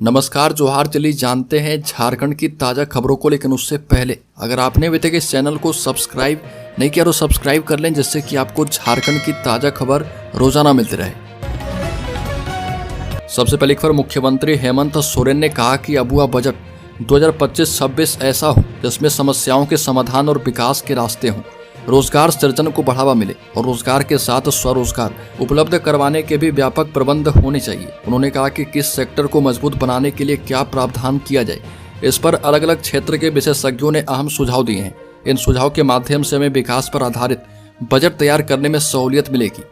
नमस्कार जोहार। चलिए जानते हैं झारखंड की ताज़ा खबरों को, लेकिन उससे पहले अगर आपने अभी तक इस चैनल को सब्सक्राइब नहीं किया तो सब्सक्राइब कर लें, जिससे कि आपको झारखंड की ताज़ा खबर रोजाना मिलती रहे। सबसे पहले खबर, मुख्यमंत्री हेमंत सोरेन ने कहा कि अबुआ बजट 2025-26 ऐसा हो जिसमें समस्याओं के समाधान और विकास के रास्ते हों, रोजगार सृजन को बढ़ावा मिले और रोजगार के साथ स्वरोजगार उपलब्ध करवाने के भी व्यापक प्रबंध होने चाहिए। उन्होंने कहा कि किस सेक्टर को मजबूत बनाने के लिए क्या प्रावधान किया जाए, इस पर अलग अलग क्षेत्र के विशेषज्ञों ने अहम सुझाव दिए हैं। इन सुझाव के माध्यम से हमें विकास पर आधारित बजट तैयार करने में सहूलियत मिलेगी।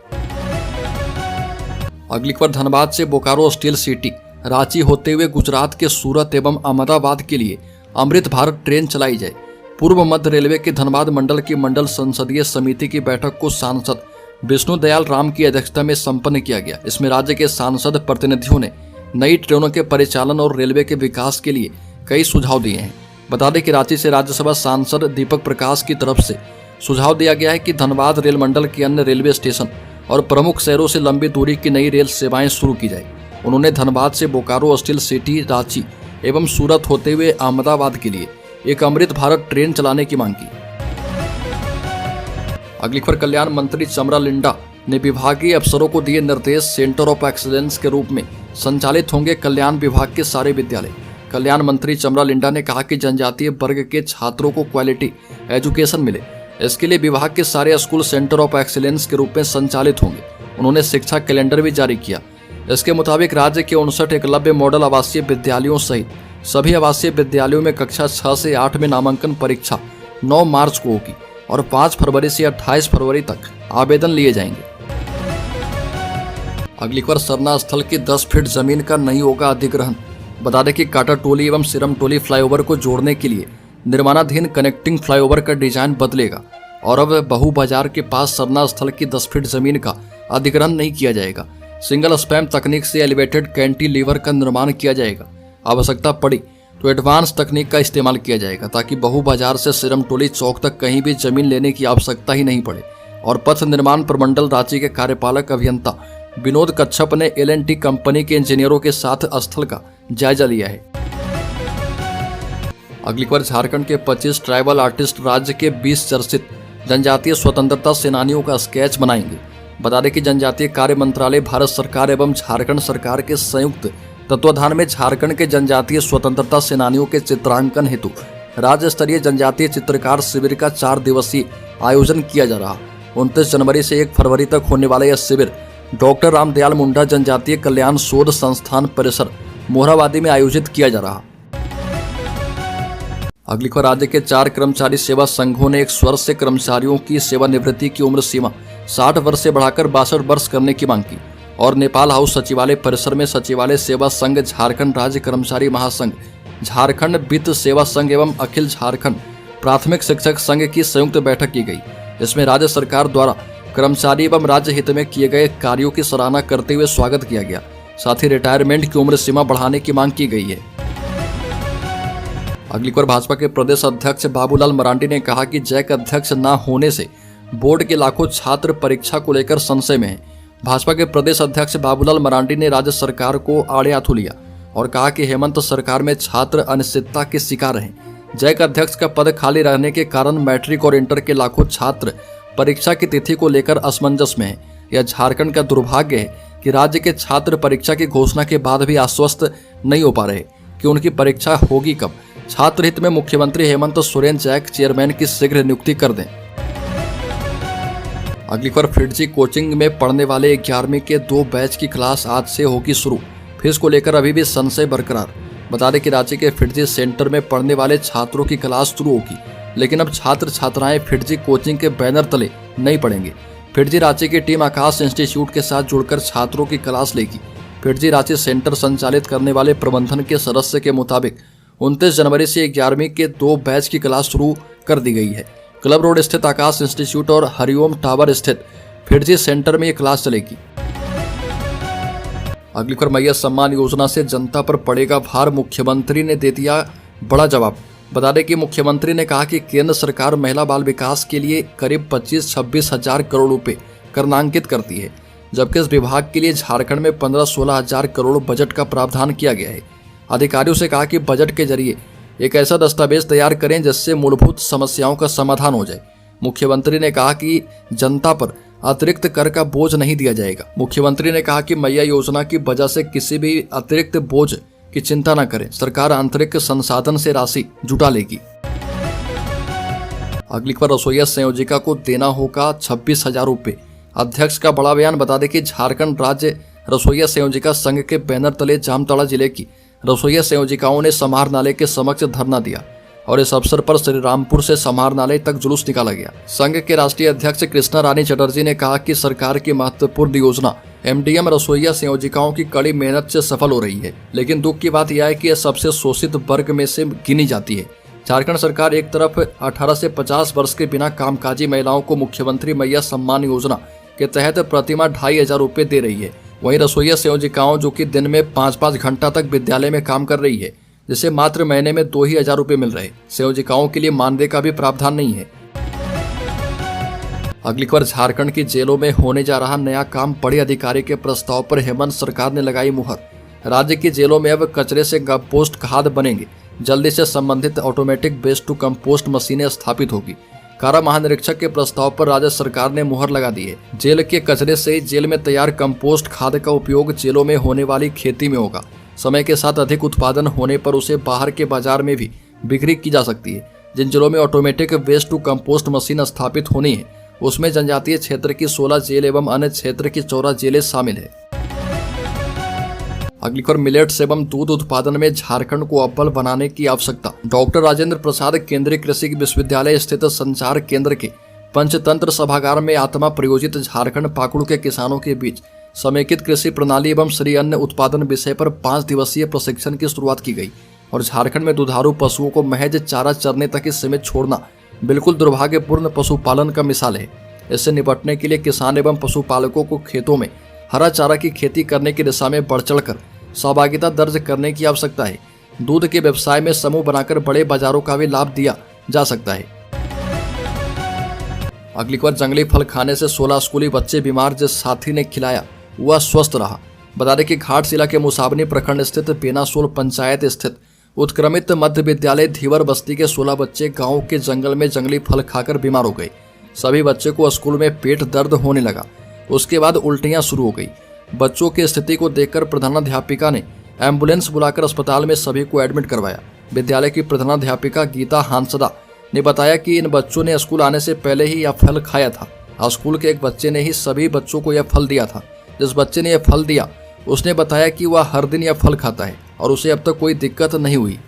अगली खबर, धनबाद से बोकारो स्टील सिटी रांची होते हुए गुजरात के सूरत एवं अहमदाबाद के लिए अमृत भारत ट्रेन चलाई जाए। पूर्व मध्य रेलवे के धनबाद मंडल की मंडल संसदीय समिति की बैठक को सांसद विष्णु दयाल राम की अध्यक्षता में संपन्न किया गया। इसमें राज्य के सांसद प्रतिनिधियों ने नई ट्रेनों के परिचालन और रेलवे के विकास के लिए कई सुझाव दिए हैं। बता दें कि रांची से राज्यसभा सांसद दीपक प्रकाश की तरफ से सुझाव दिया गया है कि धनबाद रेल मंडल के अन्य रेलवे स्टेशन और प्रमुख शहरों से लंबी दूरी की नई रेल सेवाएं शुरू की जाए। उन्होंने धनबाद से बोकारो स्टील सिटी रांची एवं सूरत होते हुए अहमदाबाद के लिए एक अमृत भारत ट्रेन चलाने की मांग की। अगली खबर, कल्याण मंत्री चमरा लिंडा ने विभागीय अफसरों को दिए निर्देश। सेंटर ऑफ एक्सीलेंस के रूप में संचालित होंगे कल्याण विभाग के सारे विद्यालय। कल्याण मंत्री चमरा लिंडा ने कहा कि जनजातीय वर्ग के छात्रों को क्वालिटी एजुकेशन मिले, इसके लिए विभाग के सारे स्कूल सेंटर ऑफ एक्सीलेंस के रूप में संचालित होंगे। उन्होंने शिक्षा कैलेंडर भी जारी किया। इसके मुताबिक राज्य के 59 एकलव्य मॉडल आवासीय विद्यालयों सहित सभी आवासीय विद्यालयों में कक्षा 6 से 8 में नामांकन परीक्षा 9 मार्च को होगी और 5 फरवरी से 28 फरवरी तक आवेदन लिए जाएंगे। अगली खबर, सरना स्थल की 10 फीट जमीन का नहीं होगा अधिग्रहण। बता दें कि काटा टोली एवं सिरम टोली फ्लाईओवर को जोड़ने के लिए निर्माणाधीन कनेक्टिंग फ्लाईओवर का डिजाइन बदलेगा और अब बहु बाजार के पास सरना स्थल की 10 फीट जमीन का अधिग्रहण नहीं किया जाएगा। सिंगल स्पैम तकनीक से एलिवेटेड कैंटिलीवर का निर्माण किया जाएगा। आवश्यकता पड़ी तो एडवांस तकनीक का इस्तेमाल किया जाएगा, ताकि बहु बाजार से सिरम टोली चौक तक कहीं भी जमीन लेने की आवश्यकता ही नहीं पड़े। और पथ निर्माण प्रमंडल रांची के कार्यपालक अभियंता विनोद कच्छप ने L&T कंपनी के इंजीनियरों के साथ स्थल का जायजा लिया है। अगली बार, झारखंड के 25 ट्राइबल आर्टिस्ट राज्य के 20 चर्चित जनजातीय स्वतंत्रता सेनानियों का स्केच बनाएंगे। बता दें कि जनजातीय कार्य मंत्रालय भारत सरकार एवं झारखंड सरकार के संयुक्त तत्वाधान में झारखंड के जनजातीय स्वतंत्रता सेनानियों के चित्रांकन हेतु राज्य स्तरीय जनजातीय चित्रकार शिविर का 4 दिवसीय आयोजन किया जा रहा। 29 जनवरी से 1 फरवरी तक होने वाला यह शिविर डॉक्टर रामदयाल मुंडा जनजातीय कल्याण शोध संस्थान परिसर मोरहाबादी में आयोजित किया जा रहा। अगली खबर, राज्य के 4 कर्मचारी सेवा संघों ने एक स्वर से कर्मचारियों की सेवानिवृत्ति की उम्र सीमा 60 वर्ष से बढ़ाकर 62 वर्ष करने की मांग की और नेपाल हाउस सचिवालय परिसर में सचिवालय सेवा संघ, झारखंड राज्य कर्मचारी महासंघ, झारखंड वित्त सेवा संघ एवं अखिल झारखंड प्राथमिक शिक्षक संघ की संयुक्त बैठक की गई। इसमें राज्य सरकार द्वारा कर्मचारी एवं राज्य हित में किए गए कार्यों की सराहना करते हुए स्वागत किया गया। साथ ही रिटायरमेंट की उम्र सीमा बढ़ाने की मांग की गई है। अगली बार, भाजपा के प्रदेश अध्यक्ष बाबूलाल मरांडी ने कहा कि जैक अध्यक्ष न होने से बोर्ड के लाखों छात्र परीक्षा को लेकर संशय में हैं। भाजपा के प्रदेश अध्यक्ष बाबूलाल मरांडी ने राज्य सरकार को आड़े हाथों लिया और कहा कि हेमंत सरकार में छात्र अनिश्चितता के शिकार हैं। जैक अध्यक्ष का पद खाली रहने के कारण मैट्रिक और इंटर के लाखों छात्र परीक्षा की तिथि को लेकर असमंजस में हैं। यह झारखंड का दुर्भाग्य है कि राज्य के छात्र परीक्षा की घोषणा के बाद भी आश्वस्त नहीं हो पा रहे कि उनकी परीक्षा होगी कब। छात्र हित में मुख्यमंत्री हेमंत सोरेन जैक चेयरमैन की शीघ्र नियुक्ति कर दें। अगली बार, फिटजी कोचिंग में पढ़ने वाले 11वीं के 2 बैच की क्लास आज से होगी शुरू। फीस को लेकर अभी भी संशय बरकरार। बता दें कि रांची के फिटजी सेंटर में पढ़ने वाले छात्रों की क्लास शुरू होगी, लेकिन अब छात्र छात्राएं फिटजी कोचिंग के बैनर तले नहीं पढ़ेंगे। फिटजी रांची की टीम आकाश इंस्टीट्यूट के साथ जुड़कर छात्रों की क्लास लेगी। फिटजी रांची सेंटर संचालित करने वाले प्रबंधन के सदस्य के मुताबिक 29 जनवरी से 11वीं के 2 बैच की क्लास शुरू कर दी गई है। क्लब रोड स्थित आकाश इंस्टीट्यूट और हरिओम टावर स्थित फिटजी सेंटर में यह क्लास चलेगी। अगली खबर, मैया सम्मान योजना से जनता पर पड़ेगा भार, मुख्यमंत्री ने दे दिया बड़ा जवाब। बता दें कि मुख्यमंत्री ने कहा कि केंद्र सरकार महिला बाल विकास के लिए करीब 25-26 हजार करोड़ रुपए करनांकित करती है, जबकि इस विभाग के लिए झारखंड में 15-16 हजार करोड़ बजट का प्रावधान किया गया है। अधिकारियों से कहा कि बजट के जरिए एक ऐसा दस्तावेज तैयार करें जिससे मूलभूत समस्याओं का समाधान हो जाए। मुख्यमंत्री ने कहा कि जनता पर अतिरिक्त कर का बोझ नहीं दिया जाएगा। मुख्यमंत्री ने कहा कि मैया योजना की वजह से किसी भी अतिरिक्त बोझ की चिंता न करें, सरकार आंतरिक संसाधन से राशि जुटा लेगी। अगली खबर, रसोईया संयोजिका को देना होगा 26,000 रुपये, अध्यक्ष का बड़ा बयान। बता दें कि झारखंड राज्य रसोईया संयोजिका संघ के बैनर तले जामताड़ा जिले की रसोईया संयोजिकाओं ने समाहरणालय के समक्ष धरना दिया और इस अवसर पर श्रीरामपुर से समाहरणालय तक जुलूस निकाला गया। संघ के राष्ट्रीय अध्यक्ष कृष्णा रानी चटर्जी ने कहा कि सरकार की महत्वपूर्ण योजना एमडीएम रसोईया संयोजिकाओं की कड़ी मेहनत से सफल हो रही है, लेकिन दुख की बात यह है कि यह सबसे शोषित वर्ग में से गिनी जाती है। झारखंड सरकार एक तरफ 18 से 50 वर्ष के बिना कामकाजी महिलाओं को मुख्यमंत्री मैया सम्मान योजना के तहत प्रतिमाह 2,500 रुपये दे रही है, वहीं रसोईया संयोजिकाओं जो कि दिन में 5-5 घंटा तक विद्यालय में काम कर रही है, जिसे मात्र महीने में 2,000 रुपये मिल रहे। संयोजिकाओं के लिए मानदेय का भी प्रावधान नहीं है। अगली खबर, झारखंड की जेलों में होने जा रहा नया काम, बड़े अधिकारी के प्रस्ताव पर हेमंत सरकार ने लगाई मुहर। राज्य की जेलों में अब कचरे से कंपोस्ट खाद बनेंगे, जल्दी से संबंधित ऑटोमेटिक वेस्ट टू कंपोस्ट मशीनें स्थापित होगी। कारा महानिरीक्षक के प्रस्ताव पर राज्य सरकार ने मुहर लगा दी है। जेल के कचरे से जेल में तैयार कंपोस्ट खाद का उपयोग जेलों में होने वाली खेती में होगा। समय के साथ अधिक उत्पादन होने पर उसे बाहर के बाजार में भी बिक्री की जा सकती है। जिन जिलों में automatic waste to compost machine स्थापित होनी है उसमें जनजातीय क्षेत्र की 16 जेल एवं अन्य क्षेत्र की 14 जेलें शामिल है। अगली खबर, मिलेट्स एवं दूध उत्पादन में झारखंड को अव्वल बनाने की आवश्यकता। डॉक्टर राजेंद्र प्रसाद केंद्रीय कृषि विश्वविद्यालय स्थित संचार केंद्र के पंचतंत्र सभागार में आत्मा प्रयोजित झारखंड पाकुड़ के किसानों के बीच समेकित कृषि प्रणाली एवं श्री अन्न उत्पादन विषय पर 5 दिवसीय प्रशिक्षण की शुरुआत की गई। और झारखंड में दुधारू पशुओं को महज चारा चरने तक ही सीमित छोड़ना बिल्कुल दुर्भाग्यपूर्ण पशुपालन का मिसाल है। इससे निपटने के लिए किसान एवं पशुपालकों को खेतों में हरा चारा की खेती करने की दिशा में बढ़ चढ़कर सहभागिता दर्ज करने की आवश्यकता है। दूध के व्यवसाय में समूह बनाकर बड़े बाजारों का भी लाभ दिया जा सकता है। अगली खबर, जंगली फल खाने से 16 स्कूली बच्चे बीमार, जिस साथी ने खिलाया वह स्वस्थ रहा। बता दें कि घाटशिला के मुसाबनी प्रखंड स्थित बेनासोल पंचायत स्थित उत्क्रमित मध्य विद्यालय धीवर बस्ती के 16 बच्चे गांव के जंगल में जंगली फल खाकर बीमार हो गए। सभी बच्चे को स्कूल में पेट दर्द होने लगा, उसके बाद उल्टियां शुरू हो गई। बच्चों की स्थिति को देखकर प्रधानाध्यापिका ने एम्बुलेंस बुलाकर अस्पताल में सभी को एडमिट करवाया। विद्यालय की प्रधानाध्यापिका गीता हांसदा ने बताया कि इन बच्चों ने स्कूल आने से पहले ही यह फल खाया था। स्कूल के एक बच्चे ने ही सभी बच्चों को यह फल दिया था। जिस बच्चे ने यह फल दिया उसने बताया कि वह हर दिन यह फल खाता है और उसे अब तक कोई दिक्कत नहीं हुई।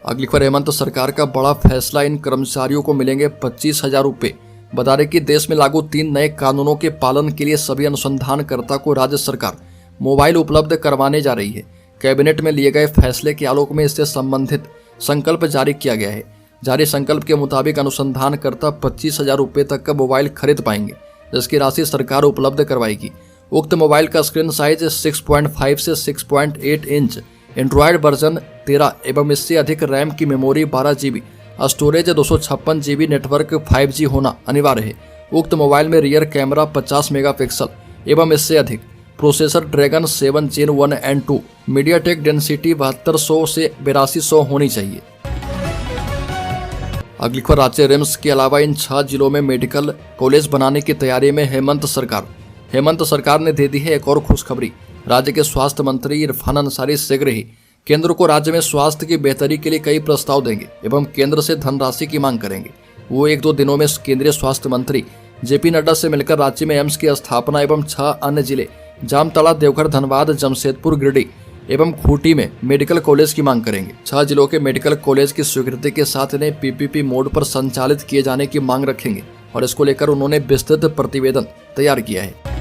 अगली खबर, हेमंत सरकार का बड़ा फैसला, इन कर्मचारियों को मिलेंगे 25,000 रुपये। बता दें कि देश में लागू 3 नए कानूनों के पालन के लिए सभी अनुसंधानकर्ता को राज्य सरकार मोबाइल उपलब्ध करवाने जा रही है। कैबिनेट में लिए गए फैसले के आलोक में इससे संबंधित संकल्प जारी किया गया है। जारी संकल्प के मुताबिक अनुसंधानकर्ता 25,000 रुपये तक का मोबाइल खरीद पाएंगे, जिसकी राशि सरकार उपलब्ध करवाएगी। उक्त मोबाइल का स्क्रीन साइज 6.5 से 6.8 इंच, एंड्रॉयड वर्जन 13 एवं इससे अधिक रैम की memory 12 GB, storage 256 GB, network 5G होना अनिवार्य है। उक्त मोबाइल में रियर कैमरा 50 मेगापिक्सल एवं इससे अधिक, processor dragon 7 Gen 1 and 2, MediaTek density 7200 से 8200 होनी चाहिए। अगली खबर, राज्य रिम्स के अलावा इन 6 जिलों में मेडिकल कॉलेज बनाने की तैयारी में हेमंत सरकार। हेमंत सरकार ने दे दी है एक और खुशखबरी। राज्य के स्वास्थ्य मंत्री इरफान अंसारी शीघ्र ही केंद्र को राज्य में स्वास्थ्य की बेहतरी के लिए कई प्रस्ताव देंगे एवं केंद्र से धनराशि की मांग करेंगे। वो 1-2 दिनों में केंद्रीय स्वास्थ्य मंत्री जेपी नड्डा से मिलकर राज्य में एम्स की स्थापना एवं 6 अन्य जिले जामताड़ा, देवघर, धनबाद, जमशेदपुर, गिरिडीह एवं खूंटी में मेडिकल कॉलेज की मांग करेंगे। 6 जिलों के मेडिकल कॉलेज की स्वीकृति के साथ इन्हें पीपीपी मोड पर संचालित किए जाने की मांग रखेंगे और इसको लेकर उन्होंने विस्तृत प्रतिवेदन तैयार किया है।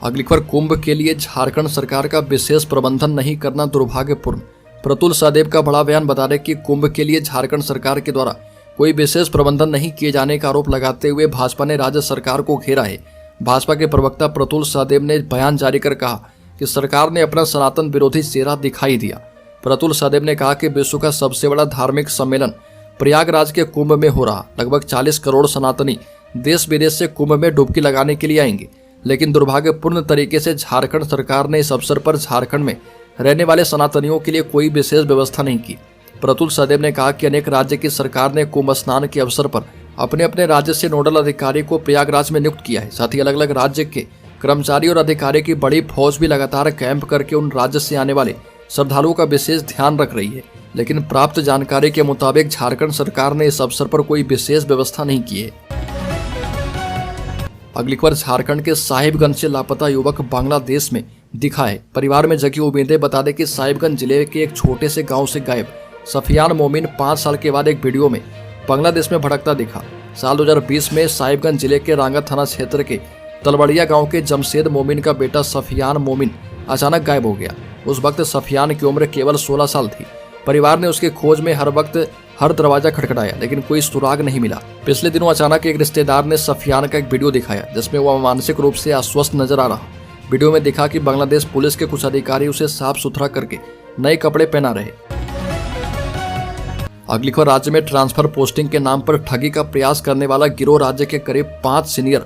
अगली खबर, कुंभ के लिए झारखंड सरकार का विशेष प्रबंधन नहीं करना दुर्भाग्यपूर्ण। प्रतुल सहदेव का बड़ा बयान। बता दें कि कुंभ के लिए झारखंड सरकार के द्वारा कोई विशेष प्रबंधन नहीं किए जाने का आरोप लगाते हुए भाजपा ने राज्य सरकार को घेरा है। भाजपा के प्रवक्ता प्रतुल सहदेव ने बयान जारी कर कहा कि सरकार ने अपना सनातन विरोधी चेहरा दिखाई दिया। प्रतुल सहदेव ने कहा कि विश्व का सबसे बड़ा धार्मिक सम्मेलन प्रयागराज के कुंभ में हो रहा। लगभग 40 करोड़ सनातनी देश विदेश से कुंभ में डुबकी लगाने के लिए आएंगे। लेकिन दुर्भाग्यपूर्ण तरीके से झारखंड सरकार ने इस अवसर पर झारखंड में रहने वाले सनातनियों के लिए कोई विशेष व्यवस्था नहीं की। प्रतुल सदेव ने कहा कि अनेक राज्य की सरकार ने कुंभ स्नान के अवसर पर अपने अपने राज्य से नोडल अधिकारी को प्रयागराज में नियुक्त किया है। साथ ही अलग अलग राज्य के कर्मचारी और अधिकारी की बड़ी फौज भी लगातार कैंप करके उन राज्य से आने वाले श्रद्धालुओं का विशेष ध्यान रख रही है। लेकिन प्राप्त जानकारी के मुताबिक झारखंड सरकार ने इस अवसर पर कोई विशेष व्यवस्था नहीं की है। अगली खबर झारखंड के साहिबगंज से लापता युवक बांग्लादेश में दिखा है। परिवार में जगी उम्मीदें बता दें कि साहिबगंज जिले के एक छोटे से गांव से गायब सफियान मोमिन 5 साल के बाद एक वीडियो में बांग्लादेश में भटकता दिखा। साल 2020 में साहिबगंज जिले के रांगा थाना क्षेत्र के तलबड़िया गांव के जमशेद मोमिन का बेटा सफियान मोमिन अचानक गायब हो गया। उस वक्त सफियान की उम्र केवल 16 साल थी। परिवार ने उसकी खोज में हर वक्त हर दरवाजा खटखटाया, लेकिन कोई सुराग नहीं मिला। पिछले दिनों अचानक एक रिश्तेदार ने सफियान का एक वीडियो दिखाया जिसमें वह मानसिक रूप से अस्वस्थ नजर आ रहा। वीडियो में दिखा कि बांग्लादेश पुलिस के कुछ अधिकारी उसे साफ सुथरा करके नए कपड़े पहना रहे। अगली खबर राज्य में ट्रांसफर पोस्टिंग के नाम पर ठगी का प्रयास करने वाला गिरोह राज्य के करीब 5 सीनियर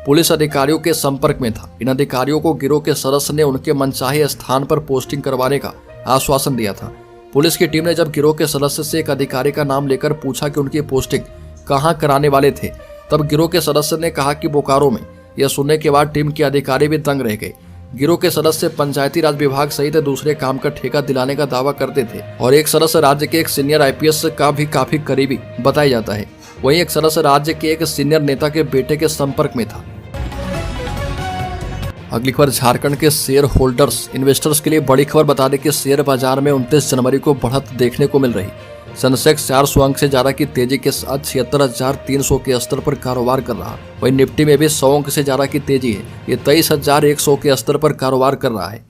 पुलिस अधिकारियों के संपर्क में था। इन अधिकारियों को गिरोह के सदस्य ने उनके मनचाहे स्थान पर पोस्टिंग करवाने का आश्वासन दिया था। पुलिस की टीम ने जब गिरोह के सदस्य से एक अधिकारी का नाम लेकर पूछा कि उनकी पोस्टिंग कहां कराने वाले थे, तब गिरोह के सदस्य ने कहा कि बोकारो में। यह सुनने के बाद टीम के अधिकारी भी दंग रह गए। गिरोह के सदस्य पंचायती राज विभाग सहित दूसरे काम का ठेका दिलाने का दावा करते थे और एक सदस्य राज्य के एक सीनियर आईपीएस का भी काफी करीबी बताया जाता है। वहीं एक सदस्य राज्य के एक सीनियर नेता के बेटे के संपर्क में था। अगली खबर झारखंड के शेयर होल्डर्स इन्वेस्टर्स के लिए बड़ी खबर बता दें कि शेयर बाजार में 29 जनवरी को बढ़त देखने को मिल रही। सेंसेक्स 400 अंक से ज्यादा की तेजी के साथ 76,300 के स्तर पर कारोबार कर रहा। वहीं निफ्टी में भी 100 अंक से ज्यादा की तेजी है। ये 23,100 के स्तर पर कारोबार कर रहा है।